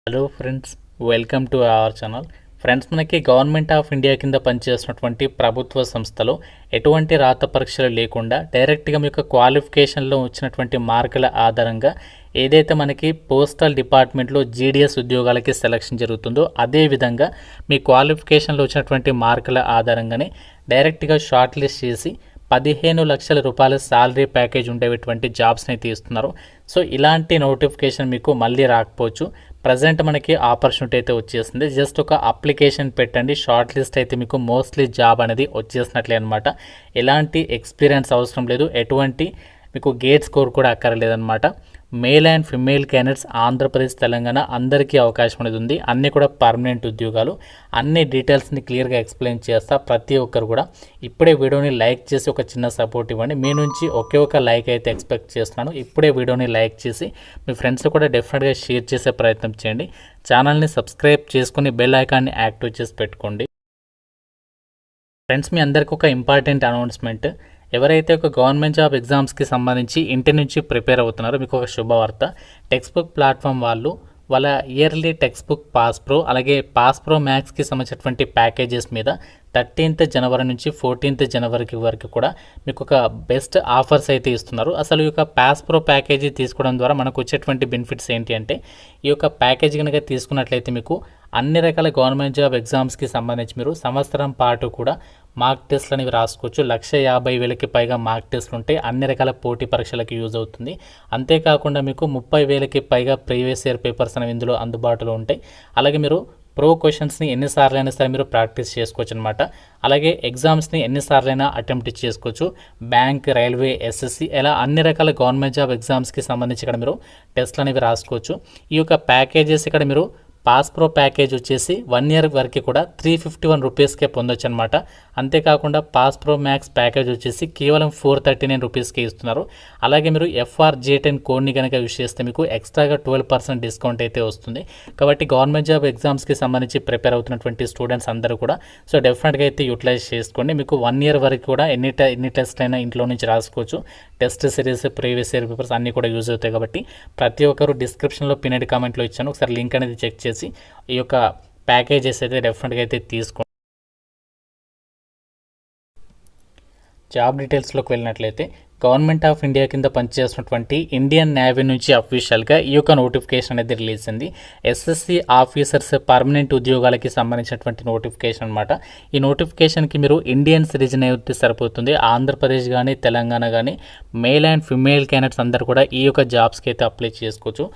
Hello friends, welcome to our channel. Friends, మనకి government of India కింద పనిచేస్తున్నటువంటి ప్రభుత్వ సంస్థలో ఎటువంటి రాత పరీక్షలు లేకుండా డైరెక్ట్గా మీ యొక్క క్వాలిఫికేషన్లో వచ్చినటువంటి మార్కుల ఆధారంగా ఏదైతే మనకి పోస్టల్ డిపార్ట్మెంట్లో జీడీఎస్ ఉద్యోగాలకి సెలక్షన్ జరుగుతుందో అదేవిధంగా మీ క్వాలిఫికేషన్లో వచ్చినటువంటి మార్కుల ఆధారంగానే డైరెక్ట్గా షార్ట్ లిస్ట్ చేసి 15 లక్షల రూపాయల శాలరీ ప్యాకేజ్ ఉండేటువంటి జాబ్స్ని అయితే ఇస్తున్నారు. సో ఇలాంటి నోటిఫికేషన్ మీకు మళ్ళీ రాకపోవచ్చు. ప్రజెంట్ మనకి ఆపర్చునిటీ అయితే వచ్చేసింది. జస్ట్ ఒక అప్లికేషన్ పెట్టండి, షార్ట్ లిస్ట్ అయితే మీకు మోస్ట్లీ జాబ్ అనేది వచ్చేసినట్లే అనమాట. ఎలాంటి ఎక్స్పీరియన్స్ అవసరం లేదు, ఎటువంటి మీకు గేట్ స్కోర్ కూడా అక్కర్లేదన్నమాట. Male and female candidates Andhra Pradesh, Telangana అందరికీ అవకాశం అనేది ఉంది. అన్నీ కూడా పర్మనెంట్ ఉద్యోగాలు. అన్ని డీటెయిల్స్ని క్లియర్గా ఎక్స్ప్లెయిన్ చేస్తా. ప్రతి ఒక్కరు కూడా ఇప్పుడే వీడియోని లైక్ చేసి ఒక చిన్న సపోర్ట్ ఇవ్వండి. మీ నుంచి ఒకే ఒక లైక్ అయితే ఎక్స్పెక్ట్ చేస్తున్నాను. ఇప్పుడే వీడియోని లైక్ చేసి మీ ఫ్రెండ్స్ కూడా డెఫినెట్గా షేర్ చేసే ప్రయత్నం చేయండి. ఛానల్ని సబ్స్క్రైబ్ చేసుకుని బెల్ ఐకాన్ని యాక్టివ్ చేసి పెట్టుకోండి. ఫ్రెండ్స్, మీ అందరికీ ఒక ఇంపార్టెంట్ అనౌన్స్మెంట్. ఎవరైతే ఒక గవర్నమెంట్ జాబ్ ఎగ్జామ్స్కి సంబంధించి ఇంటి నుంచి ప్రిపేర్ అవుతున్నారో మీకు ఒక శుభవార్త. టెక్స్ట్ బుక్ ప్లాట్ఫామ్ వాళ్ళు వాళ్ళ yearly text book pass pro అలాగే పాస్ ప్రో మ్యాథ్స్కి సంబంధించినటువంటి ప్యాకేజెస్ మీద 13th జనవరి నుంచి 14th జనవరికి వరకు కూడా మీకు ఒక బెస్ట్ ఆఫర్స్ అయితే ఇస్తున్నారు. అసలు ఈ యొక్క పాస్ ప్రో ప్యాకేజీ తీసుకోవడం ద్వారా మనకు వచ్చేటువంటి బెనిఫిట్స్ ఏంటి అంటే, ఈ యొక్క ప్యాకేజీ కనుక తీసుకున్నట్లయితే మీకు అన్ని రకాల గవర్నమెంట్ జాబ్ ఎగ్జామ్స్కి సంబంధించి మీరు సంవత్సరం పాటు కూడా మార్క్ టెస్ట్లు అనేవి రాసుకోవచ్చు. 1,50,000కి పైగా మార్క్ టెస్ట్లు ఉంటాయి. అన్ని రకాల పోటీ పరీక్షలకు యూజ్ అవుతుంది. అంతేకాకుండా మీకు 30,000కి పైగా ప్రీవియస్ ఇయర్ పేపర్స్ అనేవి ఇందులో అందుబాటులో ఉంటాయి. అలాగే మీరు ప్రో క్వశ్చన్స్ని ఎన్నిసార్లు అయినా సరే మీరు ప్రాక్టీస్ చేసుకోవచ్చు అనమాట. అలాగే ఎగ్జామ్స్ని ఎన్నిసార్లు అయినా అటెంప్ట్ చేసుకోవచ్చు. బ్యాంక్, రైల్వే, ఎస్ఎస్సి ఇలా అన్ని రకాల గవర్నమెంట్ జాబ్ ఎగ్జామ్స్కి సంబంధించి ఇక్కడ మీరు టెస్ట్లు అనేవి రాసుకోవచ్చు. ఈ యొక్క ప్యాకేజెస్ ఇక్కడ మీరు పాస్ ప్రో ప్యాకేజ్ వచ్చేసి 1 year వరకు కూడా 351 రూపీస్కే పొందొచ్చు అనమాట. అంతేకాకుండా పాస్ ప్రో మ్యాక్స్ ప్యాకేజ్ వచ్చేసి కేవలం 439 రూపీస్కే ఇస్తున్నారు. అలాగే మీరు FRJ10 కోడ్ని కనుక యూజ్ చేస్తే మీకు ఎక్స్ట్రాగా 12% డిస్కౌంట్ అయితే వస్తుంది. కాబట్టి గవర్నమెంట్ జాబ్ ఎగ్జామ్స్కి సంబంధించి ప్రిపేర్ అవుతున్నటువంటి స్టూడెంట్స్ అందరూ కూడా సో డెఫినెట్గా అయితే యూటిలైజ్ చేసుకోండి. మీకు 1 year వరకు కూడా ఎన్ని టెస్ట్ అయినా ఇంట్లో నుంచి రాసుకోవచ్చు. Test series, previous year papers అన్నీ కూడా యూజ్ అవుతాయి. కాబట్టి ప్రతి ఒక్కరు డిస్క్రిప్షన్లో పిన్నెడ్ కామెంట్లో ఇచ్చాను, ఒకసారి లింక్ అనేది చెక్ చేసి ఈ యొక్క ప్యాకేజెస్ అయితే డెఫినెట్గా అయితే తీసుకోండి. జాబ్ డీటెయిల్స్లోకి వెళ్ళినట్లయితే గవర్నమెంట్ ఆఫ్ ఇండియా కింద పనిచేస్తున్నటువంటి ఇండియన్ నేవీ నుంచి అఫీషియల్గా ఈ యొక్క నోటిఫికేషన్ అనేది రిలీజ్ అయింది. ఎస్ఎస్సి ఆఫీసర్స్ పర్మనెంట్ ఉద్యోగాలకి సంబంధించినటువంటి నోటిఫికేషన్ అనమాట. ఈ నోటిఫికేషన్కి మీరు ఇండియన్ సిటిజన్ అయితే సరిపోతుంది. ఆంధ్రప్రదేశ్ కానీ తెలంగాణ కానీ మేల్ అండ్ ఫిమేల్ క్యాండిడేట్స్ అందరూ కూడా ఈ యొక్క జాబ్స్కి అయితే అప్లై చేసుకోవచ్చు.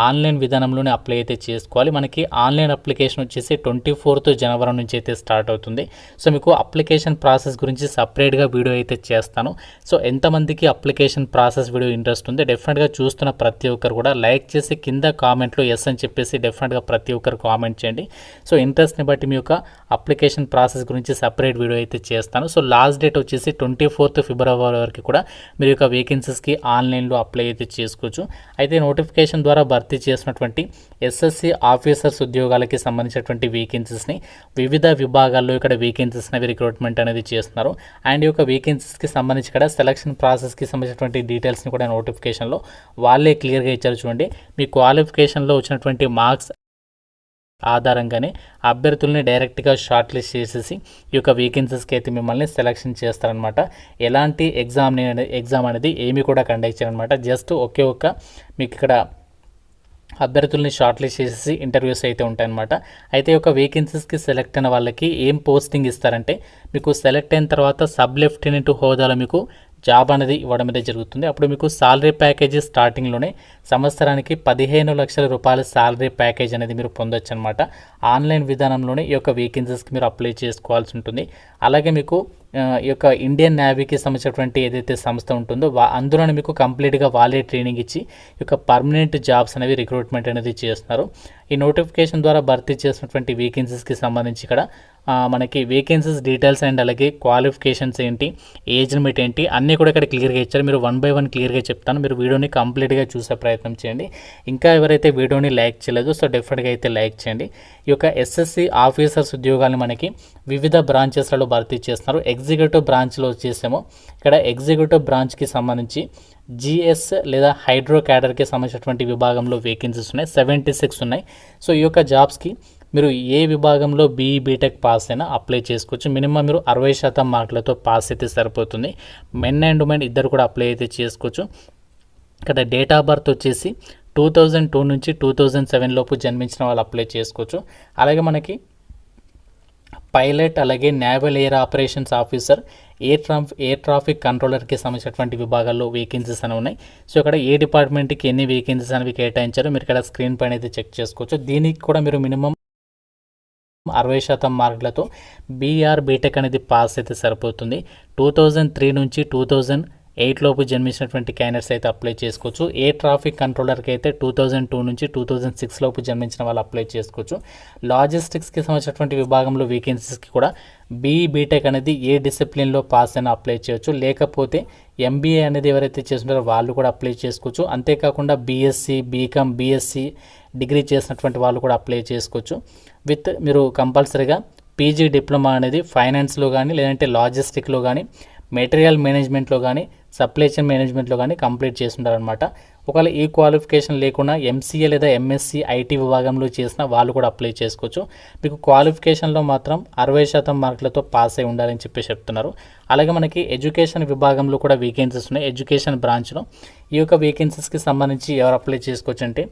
ఆన్లైన్ విధానంలోనే అప్లై అయితే చేసుకోవాలి. మనకి ఆన్లైన్ అప్లికేషన్ వచ్చేసి 24th జనవరి నుంచి అయితే స్టార్ట్ అవుతుంది. సో మీకు అప్లికేషన్ ప్రాసెస్ గురించి సపరేట్గా వీడియో అయితే చేస్తాను. సో ఎంతమందికి అప్లికేషన్ ప్రాసెస్ వీడియో ఇంట్రెస్ట్ ఉంది, డెఫినెట్గా చూస్తున్న ప్రతి ఒక్కరు కూడా లైక్ చేసి కింద కామెంట్లో ఎస్ అని చెప్పేసి డెఫినెట్గా ప్రతి ఒక్కరు కామెంట్ చేయండి. సో ఇంట్రెస్ట్ని బట్టి మీ యొక్క అప్లికేషన్ ప్రాసెస్ గురించి సపరేట్ వీడియో అయితే చేస్తాను. సో లాస్ట్ డేట్ వచ్చేసి 24th ఫిబ్రవరి వరకు కూడా మీరు యొక్క వేకెన్సీస్కి ఆన్లైన్లో అప్లై అయితే చేసుకోవచ్చు. అయితే నోటిఫికేషన్ ద్వారా భర్తీ చేసినటువంటి ఎస్ఎస్సి ఆఫీసర్స్ ఉద్యోగాలకి సంబంధించినటువంటి వేకెన్సీస్ని వివిధ విభాగాల్లో ఇక్కడ వేకెన్సీస్ అనేవి రిక్రూట్మెంట్ అనేది చేస్తున్నారు. అండ్ ఈ యొక్క వేకెన్సీస్కి సంబంధించి ఇక్కడ సెలక్షన్ ప్రాసెస్కి సంబంధించినటువంటి డీటెయిల్స్ని కూడా నోటిఫికేషన్లో వాళ్ళే క్లియర్గా ఇచ్చారు. చూడండి, మీ క్వాలిఫికేషన్లో వచ్చినటువంటి మార్క్స్ ఆధారంగానే అభ్యర్థుల్ని డైరెక్ట్గా షార్ట్ లిస్ట్ చేసేసి ఈ యొక్క వేకెన్సీస్కి అయితే మిమ్మల్ని సెలక్షన్ చేస్తారనమాట. ఎలాంటి ఎగ్జామ్ అనేది ఏమీ కూడా కండక్ట్ చేయాలన్నమాట. జస్ట్ ఒకే ఒక్క మీకు ఇక్కడ అభ్యర్థుల్ని షార్ట్ లిస్ట్ చేసేసి ఇంటర్వ్యూస్ అయితే ఉంటాయన్నమాట. అయితే ఒక వేకెన్సీస్కి సెలెక్ట్ అయిన వాళ్ళకి ఏం పోస్టింగ్ ఇస్తారంటే, మీకు సెలెక్ట్ అయిన తర్వాత సబ్ లెఫ్టినెంట్ హోదాలో మీకు జాబ్ అనేది ఇవ్వడం అనేది జరుగుతుంది. అప్పుడు మీకు సాలరీ ప్యాకేజీ స్టార్టింగ్లోనే సంవత్సరానికి 15 లక్షల రూపాయల సాలరీ ప్యాకేజ్ అనేది మీరు పొందొచ్చు అనమాట. ఆన్లైన్ విధానంలోనే ఈ యొక్క వేకెన్సీస్కి మీరు అప్లై చేసుకోవాల్సి ఉంటుంది. అలాగే మీకు ఈ యొక్క ఇండియన్ నేవీకి సంబంధించినటువంటి ఏదైతే సంస్థ ఉంటుందో అందులోనే మీకు కంప్లీట్గా వాళ్ళే ట్రైనింగ్ ఇచ్చి ఈ యొక్క పర్మనెంట్ జాబ్స్ అనేవి రిక్రూట్మెంట్ అనేది చేస్తున్నారు. ఈ నోటిఫికేషన్ ద్వారా భర్తీ చేసినటువంటి వేకెన్సీస్కి సంబంధించి ఇక్కడ మనకి వేకెన్సీస్ డీటెయిల్స్ అండ్ అలాగే క్వాలిఫికేషన్స్ ఏంటి, ఏజ్ లిమిట్ ఏంటి అన్నీ కూడా ఇక్కడ క్లియర్గా ఇచ్చారు. మీరు 1 by 1 క్లియర్గా చెప్తాను, మీరు వీడియోని కంప్లీట్గా చూసే ప్రయత్నం చేయండి. ఇంకా ఎవరైతే వీడియోని లైక్ చేయలేదు సో డెఫినెట్గా అయితే లైక్ చేయండి. ఈ యొక్క ఎస్ఎస్సి ఆఫీసర్స్ ఉద్యోగాలను మనకి వివిధ బ్రాంచెస్లలో భర్తీ చేస్తున్నారు. ఎగ్జిక్యూటివ్ బ్రాంచ్లో వచ్చేసేమో ఇక్కడ ఎగ్జిక్యూటివ్ బ్రాంచ్కి సంబంధించి జిఎస్ లేదా హైడ్రో క్యాడర్కి సంబంధించినటువంటి విభాగంలో వేకెన్సీస్ ఉన్నాయి, 76 ఉన్నాయి. సో ఈ యొక్క జాబ్స్కి మీరు ఏ విభాగంలో బీఈ బీటెక్ పాస్ అయినా అప్లై చేసుకోవచ్చు. మినిమం మీరు 60% మార్కులతో పాస్ అయితే సరిపోతుంది. మెన్ అండ్ ఉమెన్ ఇద్దరు కూడా అప్లై అయితే చేసుకోవచ్చు. ఇక్కడ డేట్ ఆఫ్ బర్త్ వచ్చేసి 2002 నుంచి 2007 లోపు జన్మించిన వాళ్ళు అప్లై చేసుకోవచ్చు. అలాగే మనకి పైలట్, అలాగే naval air operations officer, air traffic కంట్రోలర్కి సంబంధించినటువంటి విభాగాల్లో వేకెన్సీస్ అనేవి ఉన్నాయి. సో ఇక్కడ ఏ డిపార్ట్మెంట్కి ఎన్ని వేకెన్సీస్ అనేవి కేటాయించారో మీరు ఇక్కడ స్క్రీన్ పైన అయితే చెక్ చేసుకోవచ్చు. దీనికి కూడా మీరు మినిమం 60% మార్కులతో బీఆర్ బీటెక్ అనేది పాస్ అయితే సరిపోతుంది. 2003 నుంచి 2008 లోపు జన్మించినటువంటి క్యాండిడేట్స్ అయితే అప్లై చేసుకోవచ్చు. ఎయిర్ ట్రాఫిక్ కంట్రోలర్కి అయితే 2002 నుంచి 2006 లోపు జన్మించిన వాళ్ళు అప్లై చేసుకోవచ్చు. లాజిస్టిక్స్కి సంబంధించినటువంటి విభాగంలో వేకెన్సీస్కి కూడా బీఈ బీటెక్ అనేది ఏ డిసిప్లిన్లో పాస్ అయినా అప్లై చేయొచ్చు. లేకపోతే ఎంబీఏ అనేది ఎవరైతే చేస్తున్నారో వాళ్ళు కూడా అప్లై చేసుకోవచ్చు. అంతేకాకుండా బీఎస్సీ, బీకామ్, బీఎస్సీ డిగ్రీ చేసినటువంటి వాళ్ళు కూడా అప్లై చేసుకోవచ్చు. విత్ మీరు కంపల్సరీగా పీజీ డిప్లొమా అనేది ఫైనాన్స్లో కానీ, లేదంటే లాజిస్టిక్లో కానీ, మెటీరియల్ మేనేజ్మెంట్లో కానీ, సప్లై చైన్ మేనేజ్మెంట్లో కానీ కంప్లీట్ చేస్తుంటారనమాట. ఒకవేళ ఈ క్వాలిఫికేషన్ లేకుండా ఎంసీఏ లేదా ఎంఎస్సీ ఐటీ విభాగంలో చేసిన వాళ్ళు కూడా అప్లై చేసుకోవచ్చు. మీకు క్వాలిఫికేషన్లో మాత్రం 60% మార్కులతో పాస్ అయి ఉండాలని చెప్పి చెప్తున్నారు. అలాగే మనకి ఎడ్యుకేషన్ విభాగంలో కూడా వేకెన్సీస్ ఉన్నాయి. ఎడ్యుకేషన్ బ్రాంచ్లో ఈ యొక్క వేకెన్సీస్కి సంబంధించి ఎవరు అప్లై చేసుకోవచ్చు అంటే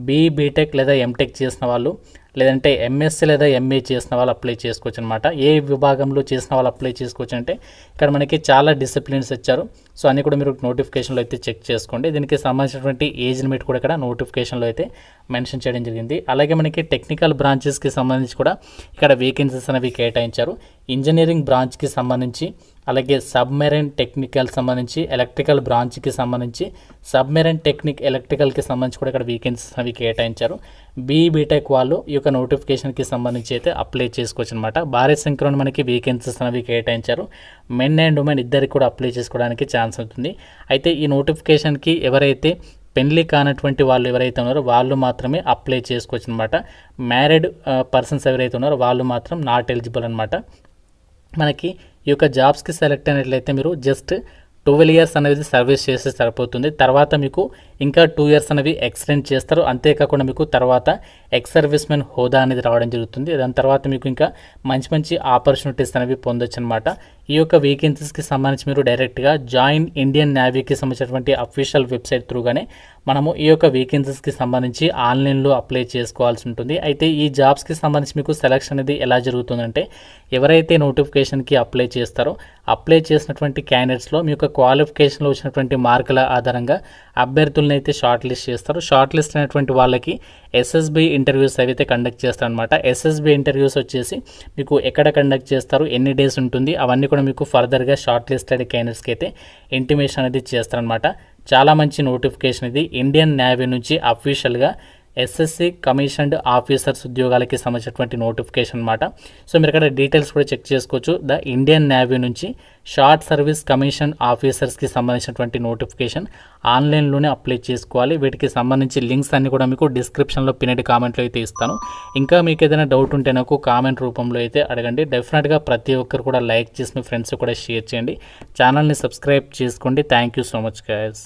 బీఈ బీటెక్ లేదా ఎంటెక్ చేసిన వాళ్ళు, లేదంటే ఎంఎస్సీ లేదా ఎంఏ చేసిన వాళ్ళు అప్లై చేసుకోవచ్చు అనమాట. ఏ విభాగంలో చేసిన వాళ్ళు అప్లై చేసుకోవచ్చు అంటే ఇక్కడ మనకి చాలా డిసిప్లిన్స్ ఇచ్చారు. సో అన్నీ కూడా మీరు నోటిఫికేషన్లో అయితే చెక్ చేసుకోండి. దీనికి సంబంధించినటువంటి ఏజ్ లిమిట్ కూడా ఇక్కడ నోటిఫికేషన్లో అయితే మెన్షన్ చేయడం జరిగింది. అలాగే మనకి టెక్నికల్ బ్రాంచెస్కి సంబంధించి కూడా ఇక్కడ వేకెన్సీస్ అనేవి కేటాయించారు. ఇంజనీరింగ్ బ్రాంచ్కి సంబంధించి, అలాగే సబ్మెరైన్ టెక్నికల్ సంబంధించి, ఎలక్ట్రికల్ బ్రాంచ్కి సంబంధించి, సబ్మెరైన్ టెక్నిక్ ఎలక్ట్రికల్కి సంబంధించి కూడా ఇక్కడ వేకెన్సీస్ అనేవి కేటాయించారు. బీఈ బీటెక్ వాళ్ళు ఈ యొక్క నోటిఫికేషన్కి సంబంధించి అయితే అప్లై చేసుకోవచ్చు అనమాట. భారత్ సంఖ్యలో మనకి వేకెన్సీస్ అనేవి కేటాయించారు. మెన్ అండ్ ఉమెన్ ఇద్దరికి కూడా అప్లై చేసుకోవడానికి ఛాన్స్ ఉంటుంది. అయితే ఈ నోటిఫికేషన్కి ఎవరైతే పెళ్లి కానటువంటి వాళ్ళు ఎవరైతే ఉన్నారో వాళ్ళు మాత్రమే అప్లై చేసుకోవచ్చు అనమాట. మ్యారీడ్ పర్సన్స్ ఎవరైతే ఉన్నారో వాళ్ళు మాత్రం నాట్ ఎలిజిబుల్ అనమాట. మనకి ఈ యొక్క జాబ్స్కి సెలెక్ట్ అయినట్లయితే మీరు జస్ట్ 12 years అనేది సర్వీస్ చేస్తే సరిపోతుంది. తర్వాత మీకు ఇంకా 2 years అనేవి ఎక్స్టెండ్ చేస్తారు. అంతేకాకుండా మీకు తర్వాత ఎక్స్ సర్వీస్ మెన్ హోదా అనేది రావడం జరుగుతుంది. దాని తర్వాత మీకు ఇంకా మంచి మంచి ఆపర్చునిటీస్ అనేవి పొందొచ్చు అనమాట. ఈ యొక్క వేకెన్సీస్కి సంబంధించి మీరు డైరెక్ట్గా జాయిన్ ఇండియన్ నేవీకి సంబంధించినటువంటి అఫీషియల్ వెబ్సైట్ త్రూగానే మనము ఈ యొక్క వేకెన్సీస్కి సంబంధించి ఆన్లైన్లో అప్లై చేసుకోవాల్సి ఉంటుంది. అయితే ఈ జాబ్స్కి సంబంధించి మీకు సెలక్షన్ అనేది ఎలా జరుగుతుందంటే ఎవరైతే నోటిఫికేషన్కి అప్లై చేస్తారో అప్లై చేసినటువంటి క్యాండిడేట్స్లో మీ యొక్క క్వాలిఫికేషన్లో వచ్చినటువంటి మార్కుల ఆధారంగా అభ్యర్థులను అయితే షార్ట్ లిస్ట్ చేస్తారు. షార్ట్ లిస్ట్ అయినటువంటి వాళ్ళకి ఎస్ఎస్బి ఇంటర్వ్యూస్ అయితే కండక్ట్ చేస్తారనమాట. ఎస్ఎస్బి ఇంటర్వ్యూస్ వచ్చేసి మీకు ఎక్కడ కండక్ట్ చేస్తారు, ఎన్ని డేస్ ఉంటుంది, అవన్నీ కూడా మీకు ఫర్దర్గా షార్ట్ లిస్టెడ్ క్యాండిడేట్స్కి అయితే ఇంటిమేషన్ అనేది చేస్తారనమాట. చాలా మంచి నోటిఫికేషన్ ఇది. ఇండియన్ నేవీ నుంచి అఫీషియల్గా ఎస్ఎస్సి కమిషన్డ్ ఆఫీసర్స్ ఉద్యోగాలకి సంబంధించినటువంటి నోటిఫికేషన్ అనమాట. సో మీరు ఇక్కడ డీటెయిల్స్ కూడా చెక్ చేసుకోవచ్చు. ద ఇండియన్ నేవీ నుంచి షార్ట్ సర్వీస్ కమిషన్ ఆఫీసర్స్కి సంబంధించినటువంటి నోటిఫికేషన్ ఆన్లైన్లోనే అప్లై చేసుకోవాలి. వీటికి సంబంధించి లింక్స్ అన్ని కూడా మీకు డిస్క్రిప్షన్లో పినెడ్ కామెంట్లో అయితే ఇస్తాను. ఇంకా మీకు ఏదైనా డౌట్ ఉంటే నాకు కామెంట్ రూపంలో అయితే అడగండి. డెఫినెట్గా ప్రతి ఒక్కరు కూడా లైక్ చేసి మీ ఫ్రెండ్స్ కూడా షేర్ చేయండి. ఛానల్ని సబ్స్క్రైబ్ చేసుకోండి. Thank you so much guys.